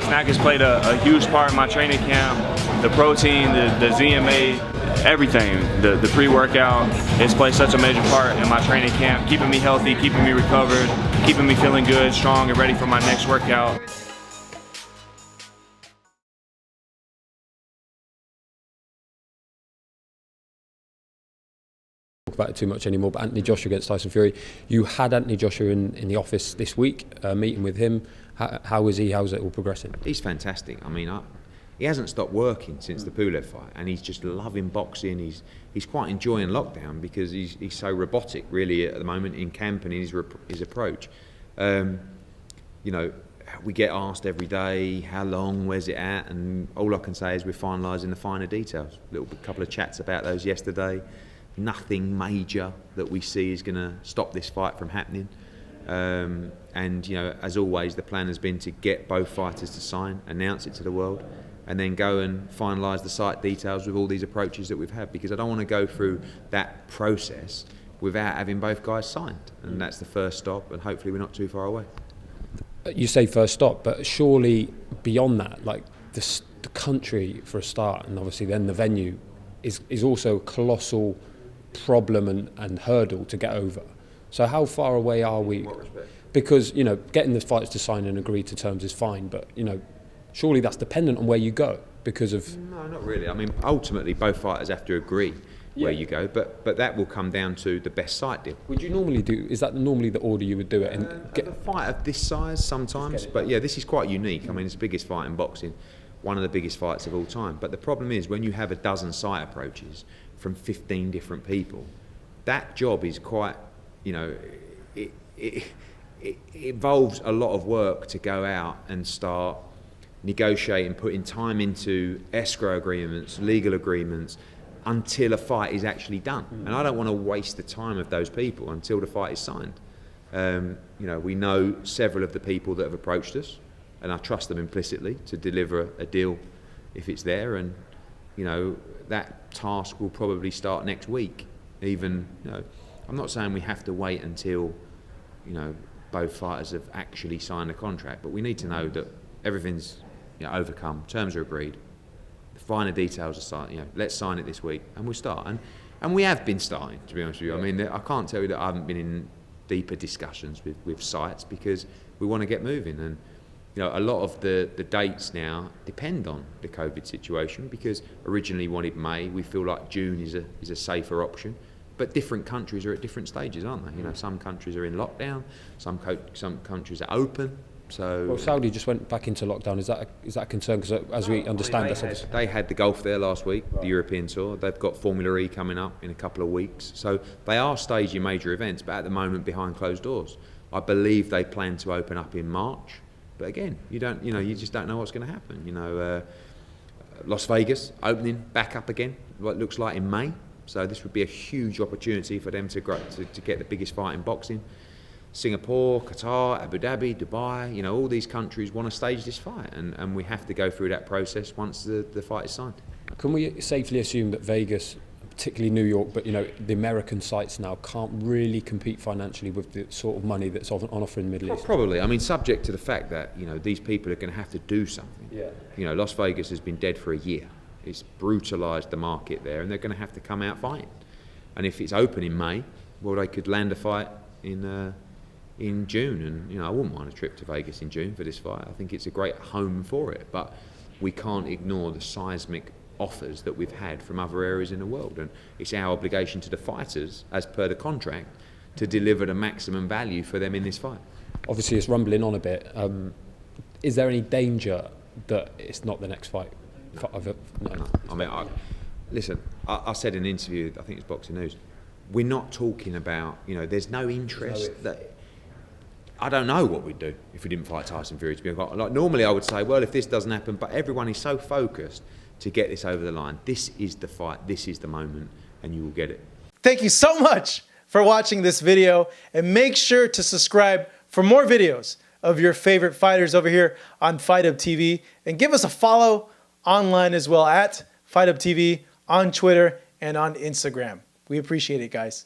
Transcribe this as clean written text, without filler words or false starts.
Snack has played a huge part in my training camp. The protein, the ZMA, everything, the pre-workout, it's played such a major part in my training camp, keeping me healthy, keeping me recovered, keeping me feeling good, strong, and ready for my next workout. About it too much anymore, but Anthony Joshua against Tyson Fury. You had Anthony Joshua in the office this week, meeting with him. How is he? How's it all progressing? He's fantastic. I mean, he hasn't stopped working since the Pulev fight, and he's just loving boxing. He's quite enjoying lockdown because he's so robotic, really, at the moment in camp and in his approach. You know, we get asked every day, how long, where's it at, and all I can say is we're finalising the finer details. Couple of chats about those yesterday. Nothing major that we see is going to stop this fight from happening. And, you know, as always, the plan has been to get both fighters to sign, announce it to the world, and then go and finalise the site details with all these approaches that we've had, because I don't want to go through that process without having both guys signed. And that's the first stop, and hopefully we're not too far away. You say first stop, but surely beyond that, like the country for a start, and obviously then the venue, is also a colossal problem and hurdle to get over. So how far away are we? In what respect? Because, you know, getting the fighters to sign and agree to terms is fine, but, you know, surely that's dependent on where you go because of... No, not really. I mean, ultimately both fighters have to agree where you go, but that will come down to the best site deal. Would you normally do, is that normally the order you would do it? And a fight of this size sometimes, but yeah, this is quite unique. I mean, it's the biggest fight in boxing, one of the biggest fights of all time. But the problem is when you have a dozen site approaches from 15 different people, that job is quite, you know, it involves a lot of work to go out and start negotiating, putting time into escrow agreements, legal agreements, until a fight is actually done. And I don't want to waste the time of those people until the fight is signed. You know, we know several of the people that have approached us, and I trust them implicitly to deliver a deal if it's there. And, you know, that task will probably start next week. Even, you know, I'm not saying we have to wait until, you know, both fighters have actually signed a contract, but we need to know that everything's, you know, overcome, terms are agreed, the finer details are signed. You know, let's sign it this week, and we'll start. And we have been starting, to be honest with you. I mean, I can't tell you that I haven't been in deeper discussions with sites because we want to get moving. And, you know, a lot of the dates now depend on the COVID situation, because originally wanted May. We feel like June is a safer option. But different countries are at different stages, aren't they? You know, some countries are in lockdown, some countries are open. So, well, Saudi just went back into lockdown. Is that a concern? Because as we understand, they had the golf there last week, right. The European Tour. They've got Formula E coming up in a couple of weeks. So they are staging major events, but at the moment behind closed doors. I believe they plan to open up in March. But again, you just don't know what's going to happen. You know, Las Vegas opening back up again, what it looks like in May. So this would be a huge opportunity for them to get the biggest fight in boxing. Singapore, Qatar, Abu Dhabi, Dubai, you know, all these countries want to stage this fight, and we have to go through that process once the fight is signed. Can we safely assume that Vegas, particularly New York, but, you know, the American sites now can't really compete financially with the sort of money that's on offer in the Middle East? Probably. I mean, subject to the fact that, you know, these people are going to have to do something. Yeah. You know, Las Vegas has been dead for a year. It's brutalised the market there, and they're going to have to come out fighting. And if it's open in May, well, they could land a fight in June. And, you know, I wouldn't mind a trip to Vegas in June for this fight. I think it's a great home for it. But we can't ignore the seismic offers that we've had from other areas in the world. And it's our obligation to the fighters, as per the contract, to deliver the maximum value for them in this fight. Obviously, it's rumbling on a bit. Is there any danger that it's not the next fight? No. I mean, listen, I said in an interview, I think it's Boxing News, we're not talking about, you know, there's no interest. I don't know what we'd do if we didn't fight Tyson Fury. To be honest, like, normally I would say, well, if this doesn't happen, but everyone is so focused to get this over the line. This is the fight, this is the moment, and you will get it. Thank you so much for watching this video, and make sure to subscribe for more videos of your favorite fighters over here on Fight Up TV, and give us a follow online as well at Fight Up TV on Twitter and on Instagram. We appreciate it, guys.